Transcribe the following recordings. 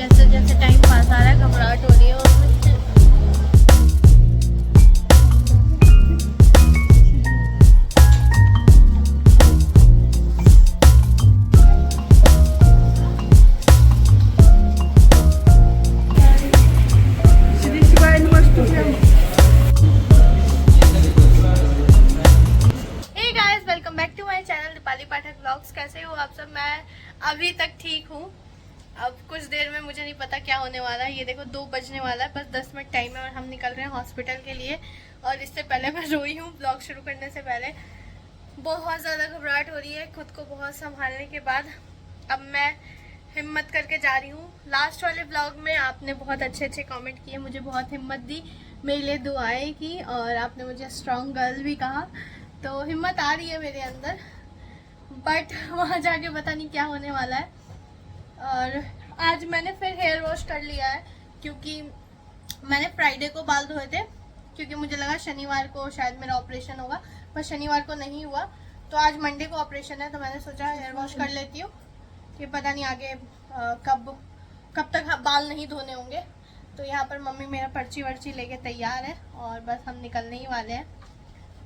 जैसे जैसे time pass आ रहा है घबराहट हो रही है। और welcome back to my channel Deepali Pathak vlogs. कैसे हो आप सब? मैं अभी तक ठीक हूँ। अब कुछ देर में मुझे नहीं पता क्या होने वाला है। ये देखो 2 बजने वाला है, बस 10 मिनट टाइम है और हम निकल रहे हैं हॉस्पिटल के लिए। और इससे पहले मैं रोई हूँ व्लॉग शुरू करने से पहले। बहुत ज़्यादा घबराहट हो रही है खुद को बहुत संभालने के बाद। अब मैं हिम्मत करके जा रही हूँ। लास्ट वाले व्लॉग में आपने बहुत अच्छे अच्छे कमेंट किए, मुझे बहुत हिम्मत दी, मेरे लिए दुआएं की और आपने मुझे स्ट्रॉन्ग गर्ल भी कहा। तो हिम्मत आ रही है मेरे अंदर, बट वहाँ जाके पता नहीं क्या होने वाला है। और आज मैंने फिर हेयर वॉश कर लिया है क्योंकि मैंने फ्राइडे को बाल धोए थे, क्योंकि मुझे लगा शनिवार को शायद मेरा ऑपरेशन होगा, पर शनिवार को नहीं हुआ। तो आज मंडे को ऑपरेशन है, तो मैंने सोचा हेयर वॉश कर लेती हूँ कि पता नहीं आगे कब तक बाल नहीं धोने होंगे। तो यहाँ पर मम्मी मेरा पर्ची वर्ची लेके तैयार है और बस हम निकलने ही वाले हैं।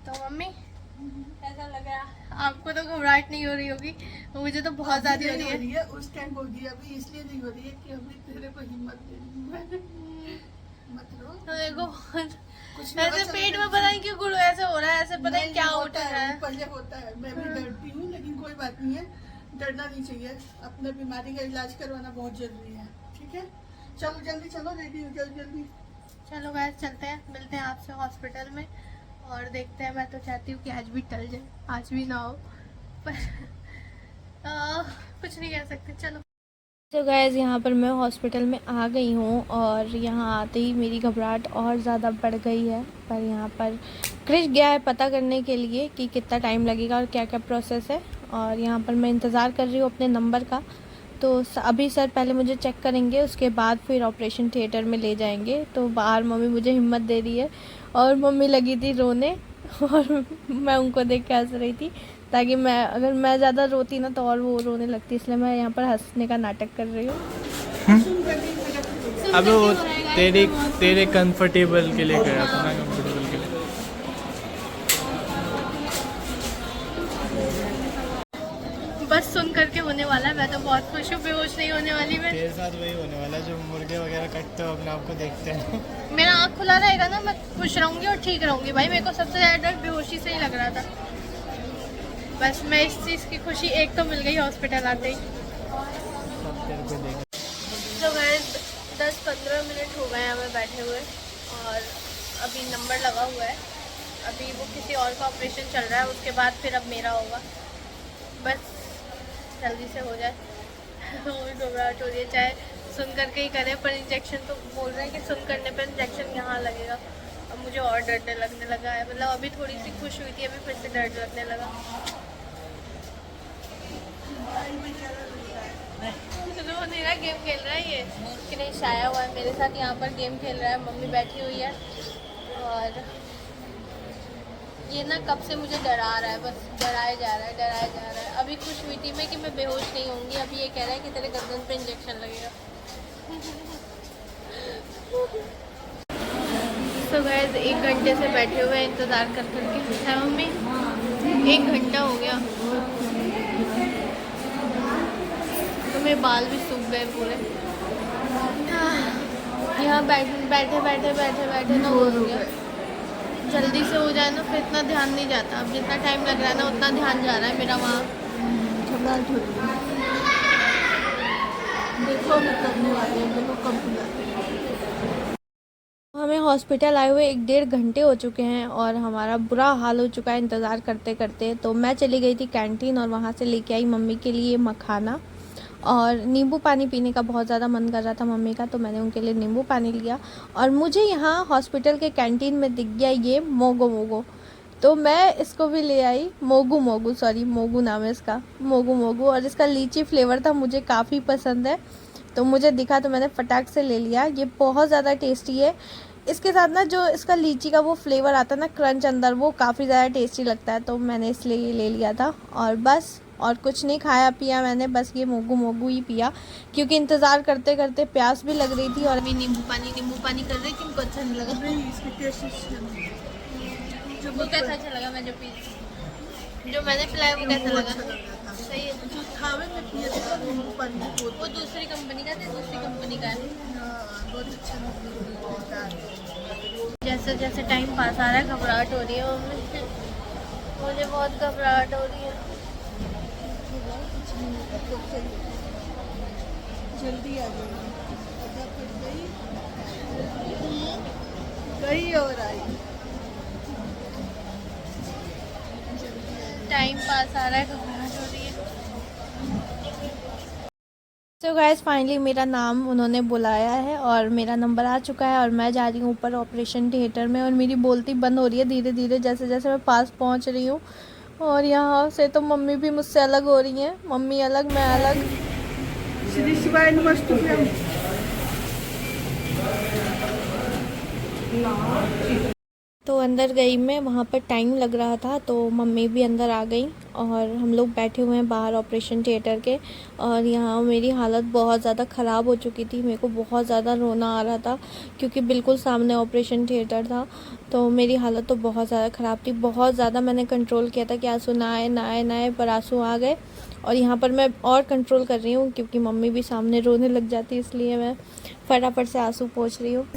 तो मम्मी कैसा लग रहा है आपको? तो घबराहट नहीं हो रही होगी, मुझे तो बहुत ज्यादा हो रही है। उस टाइम होगी, अभी इसलिए नहीं हो रही है कि अभी तेरे को हिम्मत दे रही मत रो। तो देखो ऐसे पेट में पता नहीं क्यों गुड़ ऐसे हो रहा है, ऐसे पता नहीं क्या उठ रहा है। पहले होता है, मैं भी डरती हूँ, लेकिन कोई बात नहीं है, डरना नहीं चाहिए। अपने बीमारी का इलाज करवाना बहुत जरूरी है। ठीक है, चलो जल्दी चलो, रेडी हो जाओ जल्दी। चलो गाइस चलते हैं, मिलते हैं आपसे हॉस्पिटल में और देखते हैं। मैं तो चाहती हूँ कि आज भी टल जाए, आज भी ना हो, पर कुछ नहीं कह सकते। चलो तो गाइस यहाँ पर मैं हॉस्पिटल में आ गई हूँ और यहाँ आते ही मेरी घबराहट और ज़्यादा बढ़ गई है। पर यहाँ पर क्रिश गया है पता करने के लिए कि कितना टाइम लगेगा और क्या क्या प्रोसेस है। और यहाँ पर मैं इंतज़ार कर रही हूँ अपने नंबर का। तो अभी सर पहले मुझे चेक करेंगे, उसके बाद फिर ऑपरेशन थिएटर में ले जाएंगे। तो बाहर मम्मी मुझे हिम्मत दे रही है और मम्मी लगी थी रोने और मैं उनको देख के हंस रही थी, ताकि अगर मैं ज़्यादा रोती ना तो और वो रोने लगती, इसलिए मैं यहाँ पर हंसने का नाटक कर रही हूँ। अब वो तेरे कंफर्टेबल के लिए गया, अपना कंफर्टेबल के लिए। बस सुन करके होने वाला है, मैं तो बहुत खुश हूँ, बेहोश नहीं होने वाली मैं। तेरे साथ वही होने वाला है जो मुर्गे वगैरह कटते हो अपने आप को देखते हैं। मेरा आँख खुला रहेगा ना, मैं खुश रहूँगी और ठीक रहूँगी। भाई मेरे को सबसे ज़्यादा डर बेहोशी से ही लग रहा था। बस मैं इस चीज़ की खुशी एक तो मिल गई हॉस्पिटल आते ही। तो मैं 10-15 मिनट हो गए हमें बैठे हुए और अभी नंबर लगा हुआ है। अभी वो किसी और का ऑपरेशन चल रहा है, उसके बाद फिर अब मेरा होगा। बस जल्दी से हो जाए। वो भी घबराहट हो रही है, चाहे सुन करके ही करें, पर इंजेक्शन तो बोल रहे हैं कि सुन करने पर इंजेक्शन यहाँ लगेगा। अब मुझे और डर लगने लगा है। मतलब अभी थोड़ी सी खुश हुई थी, अभी फिर से डर लगने लगा। रो नहीं रहा, गेम खेल रहा है ये कि नहीं, शाया हुआ है मेरे साथ यहाँ पर गेम खेल रहा है। मम्मी बैठी हुई है और ये ना कब से मुझे डरा रहा है, बस डराया जा रहा है। अभी खुश हुई थी मैं कि मैं बेहोश नहीं होंगी, अभी ये कह रहा है कि तेरे गर्दन पे इंजेक्शन लगेगा। तो गाइस 1 घंटे से बैठे हुए इंतज़ार कर करके है मम्मी, 1 घंटा हो गया। तो मेरे बाल भी सूख गए पूरे। यहाँ बैठे ना हो गया। जल्दी से हो जाए ना फिर इतना ध्यान नहीं जाता। अब जितना टाइम लग रहा है ना उतना ध्यान जा रहा है मेरा वहाँ। देखो करने वाले हैं, देखो कब हमें हॉस्पिटल आए हुए 1-1.5 घंटे हो चुके हैं और हमारा बुरा हाल हो चुका है इंतज़ार करते करते। तो मैं चली गई थी कैंटीन और वहाँ से लेके आई मम्मी के लिए मखाना और नींबू पानी पीने का बहुत ज़्यादा मन कर रहा था मम्मी का, तो मैंने उनके लिए नींबू पानी लिया। और मुझे यहाँ हॉस्पिटल के कैंटीन में दिख गया ये मोगो, तो मैं इसको भी ले आई। मोगू नाम है इसका, मोगू। और इसका लीची फ्लेवर था, मुझे काफ़ी पसंद है, तो मुझे दिखा तो मैंने फटाक से ले लिया। ये बहुत ज़्यादा टेस्टी है। इसके साथ ना जो इसका लीची का वो फ्लेवर आता है ना, क्रंच अंदर, वो काफ़ी ज़्यादा टेस्टी लगता है, तो मैंने इसलिए ये ले लिया था। और बस और कुछ नहीं खाया पिया मैंने, बस ये मोगू मोगू ही पिया क्योंकि इंतज़ार करते करते प्यास भी लग रही थी। और अभी नींबू पानी कर रही थी, उनको अच्छा नहीं लगा। नहीं इसकी टेस्ट वो कैसा अच्छा लगा? मैं जो मैंने पिलाया वो कैसा लगा? सही है। जो खावे में पिए थे ना नींबू पानी बहुत वो दूसरी कंपनी का था, दूसरी कंपनी का है। बहुत अच्छा लगता है। जैसे जैसे टाइम पास आ रहा है घबराहट हो रही है मम्मी, मुझे बहुत घबराहट हो रही है। जल्दी आ गई, गई और आई। टाइम पास आ रहा है, घबराहट हो रही है। तो गाइस फाइनली मेरा नाम उन्होंने बुलाया है और मेरा नंबर आ चुका है और मैं जा रही हूँ ऊपर ऑपरेशन थिएटर में। और मेरी बोलती बंद हो रही है धीरे धीरे जैसे जैसे मैं पास पहुँच रही हूँ। और यहाँ से तो मम्मी भी मुझसे अलग हो रही हैं, मम्मी अलग मैं अलग। श्री शिवाय नमस्तुभ्यम। तो अंदर गई मैं, वहाँ पर टाइम लग रहा था तो मम्मी भी अंदर आ गई और हम लोग बैठे हुए हैं बाहर ऑपरेशन थिएटर के। और यहाँ मेरी हालत बहुत ज़्यादा ख़राब हो चुकी थी, मेरे को बहुत ज़्यादा रोना आ रहा था क्योंकि बिल्कुल सामने ऑपरेशन थिएटर था। तो मेरी हालत तो बहुत ज़्यादा ख़राब थी, बहुत ज़्यादा मैंने कंट्रोल किया था कि आंसू ना आए पर आंसू आ गए। और यहाँ पर मैं और कंट्रोल कर रही हूँ क्योंकि मम्मी भी सामने रोने लग जाती, इसलिए मैं फटाफट से आंसू पोंछ रही हूँ।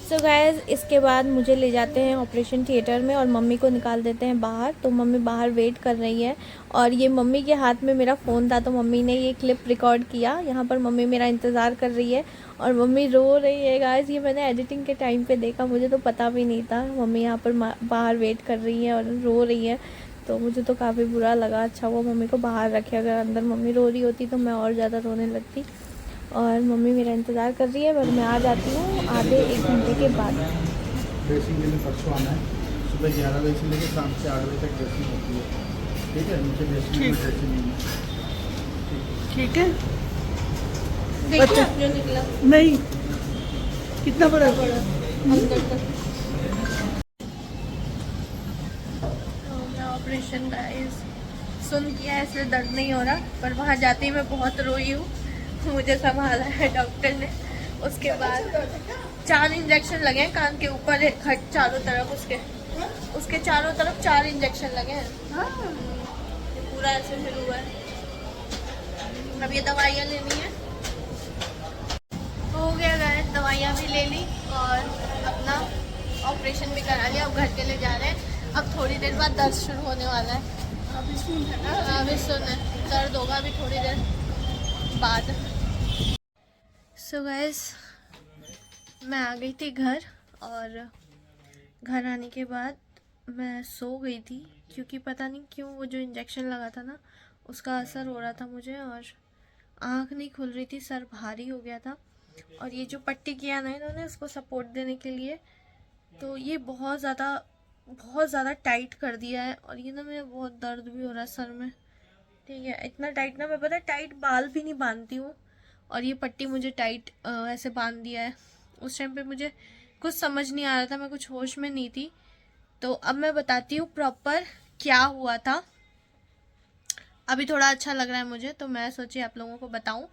सो गाइस इसके बाद मुझे ले जाते हैं ऑपरेशन थिएटर में और मम्मी को निकाल देते हैं बाहर। तो मम्मी बाहर वेट कर रही है और ये मम्मी के हाथ में मेरा फ़ोन था तो मम्मी ने ये क्लिप रिकॉर्ड किया। यहाँ पर मम्मी मेरा इंतज़ार कर रही है और मम्मी रो रही है गाइस। ये मैंने एडिटिंग के टाइम पे देखा, मुझे तो पता भी नहीं था। मम्मी यहाँ पर बाहर वेट कर रही है और रो रही है, तो मुझे तो काफ़ी बुरा लगा। अच्छा वो मम्मी को बाहर रखे, अगर अंदर मम्मी रो रही होती तो मैं और ज़्यादा रोने लगती। और मम्मी मेरा इंतज़ार कर रही है, पर मैं आ जाती हूँ आधे 1 घंटे के बाद। ड्रेसिंग के लिए परसों आना है, सुबह 11 बजे से लेकर शाम से 8 बजे तक ड्रेसिंग होती है। ठीक है, नीचे ड्रेसिंग नहीं है। ठीक है। देखिए जो निकला नहीं कितना बड़ा अंदर तक। तो मैं ऑपरेशन गाइस सुन किया है इसलिए दर्द नहीं हो रहा, पर वहाँ जाते ही मैं बहुत रोई हूँ। मुझे संभाला है डॉक्टर ने। उसके बाद 4 इंजेक्शन लगे हैं कान के ऊपर, हट चारों तरफ उसके चारों तरफ 4 इंजेक्शन लगे हैं। ये पूरा ऐसे फिर हुआ है। अब ये दवाइयाँ लेनी है। हो गया गाइस, दवाइयाँ भी ले ली और अपना ऑपरेशन भी करा लिया। अब घर के लिए जा रहे हैं। अब थोड़ी देर बाद दर्द शुरू होने वाला है। अभी सुन है ना। अभी सुन है, दर्द होगा अभी थोड़ी देर बाद। सो गाइस मैं आ गई थी घर और घर आने के बाद मैं सो गई थी क्योंकि पता नहीं क्यों वो जो इंजेक्शन लगा था ना उसका असर हो रहा था मुझे और आँख नहीं खुल रही थी, सर भारी हो गया था। और ये जो पट्टी किया ना इन्होंने उसको सपोर्ट देने के लिए, तो ये बहुत ज़्यादा टाइट कर दिया है। और ये ना मेरे बहुत दर्द भी हो रहा है सर में। ठीक है, इतना टाइट ना, मैं पता है टाइट बाल भी नहीं बांधती हूँ और ये पट्टी मुझे टाइट ऐसे बांध दिया है। उस टाइम पे मुझे कुछ समझ नहीं आ रहा था, मैं कुछ होश में नहीं थी। तो अब मैं बताती हूँ प्रॉपर क्या हुआ था। अभी थोड़ा अच्छा लग रहा है मुझे, तो मैं सोची आप लोगों को बताऊं।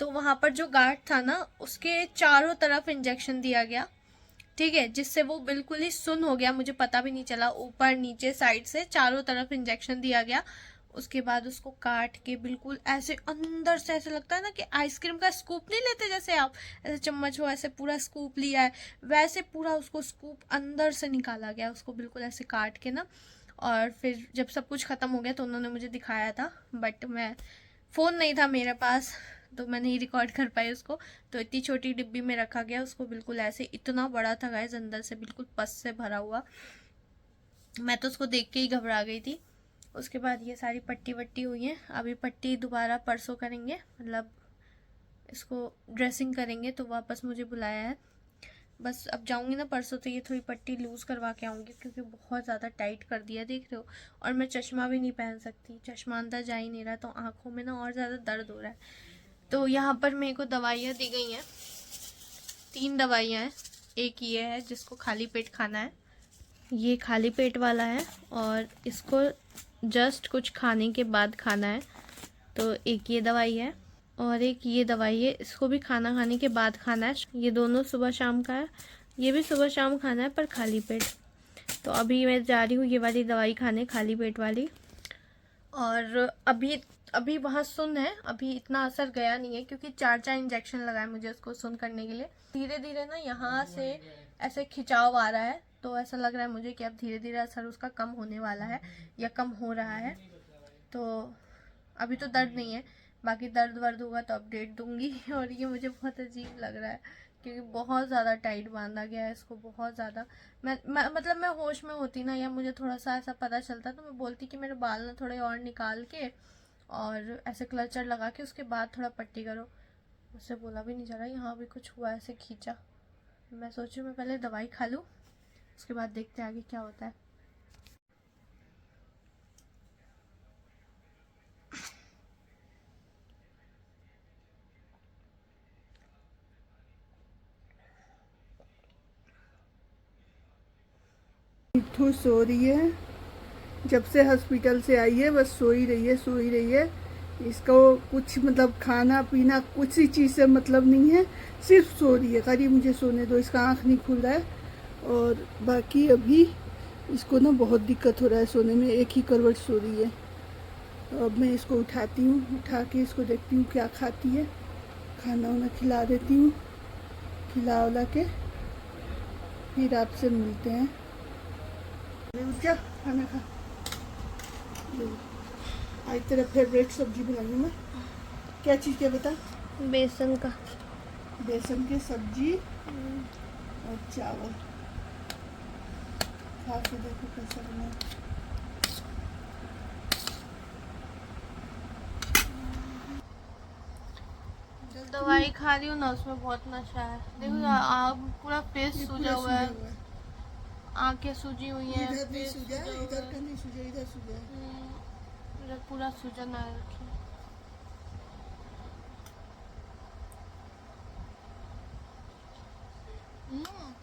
तो वहाँ पर जो गार्ड था ना उसके चारों तरफ इंजेक्शन दिया गया, ठीक है, जिससे वो बिल्कुल ही सुन्न हो गया, मुझे पता भी नहीं चला। ऊपर नीचे साइड से चारों तरफ इंजेक्शन दिया गया। उसके बाद उसको काट के बिल्कुल ऐसे अंदर से, ऐसे लगता है ना कि आइसक्रीम का स्कूप नहीं लेते जैसे आप, ऐसे चम्मच हो ऐसे पूरा स्कूप लिया है, वैसे पूरा उसको स्कूप अंदर से निकाला गया उसको बिल्कुल ऐसे काट के ना। और फिर जब सब कुछ ख़त्म हो गया तो उन्होंने मुझे दिखाया था, बट मैं फ़ोन नहीं था मेरे पास तो मैं नहीं रिकॉर्ड कर पाई उसको। तो इतनी छोटी डिब्बी में रखा गया उसको, बिल्कुल ऐसे, इतना बड़ा था गाइस अंदर से बिल्कुल पस से भरा हुआ। मैं तो उसको देख के ही घबरा गई थी। उसके बाद ये सारी पट्टी वट्टी हुई है, अभी पट्टी दोबारा परसों करेंगे, मतलब इसको ड्रेसिंग करेंगे तो वापस मुझे बुलाया है। बस अब जाऊंगी ना परसों तो ये थोड़ी पट्टी लूज़ करवा के आऊँगी, क्योंकि बहुत ज़्यादा टाइट कर दिया, देख रहे हो। और मैं चश्मा भी नहीं पहन सकती, चश्मा अंदर जा ही नहीं रहा, तो आँखों में ना और ज़्यादा दर्द हो रहा है। तो यहाँ पर मेरे को दवाइयाँ दी गई हैं, 3 दवाइयाँ हैं। एक ये है जिसको खाली पेट खाना है, ये खाली पेट वाला है, और इसको जस्ट कुछ खाने के बाद खाना है। तो एक ये दवाई है और एक ये दवाई है, इसको भी खाना खाने के बाद खाना है। ये दोनों सुबह शाम का है, ये भी सुबह शाम खाना है पर खाली पेट। तो अभी मैं जा रही हूँ ये वाली दवाई खाने, खाली पेट वाली। और अभी वहाँ सुन है, अभी इतना असर गया नहीं है, क्योंकि 4 इंजेक्शन लगाए मुझे उसको सुन करने के लिए। धीरे धीरे ना यहाँ से ऐसे खिंचाव आ रहा है, तो ऐसा लग रहा है मुझे कि अब धीरे धीरे असर उसका कम होने वाला है या कम हो रहा है। तो अभी तो दर्द नहीं है, बाकी दर्द वर्द होगा तो अपडेट दूंगी। और ये मुझे बहुत अजीब लग रहा है, क्योंकि बहुत ज़्यादा टाइट बांधा गया है इसको, बहुत ज़्यादा। मैं होश में होती ना, या मुझे थोड़ा सा ऐसा पता चलता तो मैं बोलती कि मेरे बाल ना थोड़े और निकाल के और ऐसे क्लचर लगा के उसके बाद थोड़ा पट्टी करो। मुझसे बोला भी नहीं जा रहा, यहाँ भी कुछ हुआ, ऐसे खींचा। मैं सोची मैं पहले दवाई खा लूँ, उसके बाद देखते हैं आगे क्या होता है। मिठू सो रही है, जब से हॉस्पिटल से आई है बस सो ही रही है। इसको कुछ मतलब खाना पीना कुछ ही चीज़ से मतलब नहीं है, सिर्फ सो रही है। करीब मुझे सोने दो, इसका आँख नहीं खुल रहा है। और बाकी अभी इसको ना बहुत दिक्कत हो रहा है सोने में, एक ही करवट सो रही है। अब मैं इसको उठाती हूँ, उठा के इसको देखती हूँ क्या खाती है, खाना वाना खिला देती हूँ, खिला उला के फिर आपसे मिलते हैं। उठ जा, खाना खा। आज तेरा फेवरेट सब्जी बनाई हूँ मैं। क्या चीज़ क्या बता? बेसन का। बेसन की सब्जी और चावल। खा के देखो कैसा बना। दवाई खा रही हूँ ना, उसमें बहुत नशा है। देखो पूरा फेस ये सूजा पूरा हुआ है, सूजा आंखें सूजी हुई हैं, इधर नहीं फेस सूजा है, सूजा हुआ इधर है। का नहीं सूजा, इधर सूजा है। इधर पूरा सूजन आ रखी है।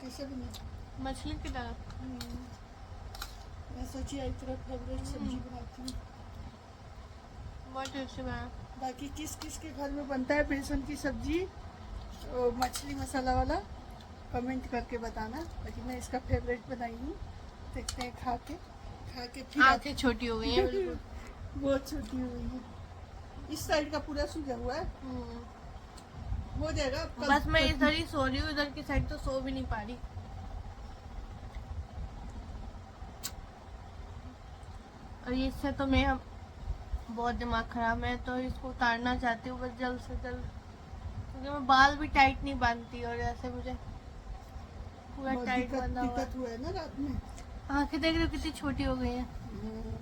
कैसे बना? मछली की तरह। मैं सोची आज तेरा फेवरेट सब्जी बनाती हूँ। बहुत टेस्टी बना। बाकी किस किस के घर में बनता है बेसन की सब्जी और मछली मसाला वाला, कमेंट करके बताना। बाकी मैं इसका फेवरेट बनाई हूँ, देखते हैं खा के फिर आंखें छोटी हो गई हैं बिल्कुल। बहुत छोटी हुई है। इस साइड का पूरा सूजा हुआ है, हो जाएगा बस मैं इधर ही सो रही हूँ, इधर की साइड तो सो भी नहीं पा रही। और इससे तो मैं बहुत दिमाग खराब है, तो इसको उतारना चाहती हूँ बस जल्द से जल्द, क्योंकि मैं बाल भी टाइट नहीं बांधती और ऐसे मुझे पूरा बहुत टाइट बंधा हुआ है। दिक्कत हुआ है ना रात में। आंखें देख रहे हो कितनी छोटी हो गई हैं।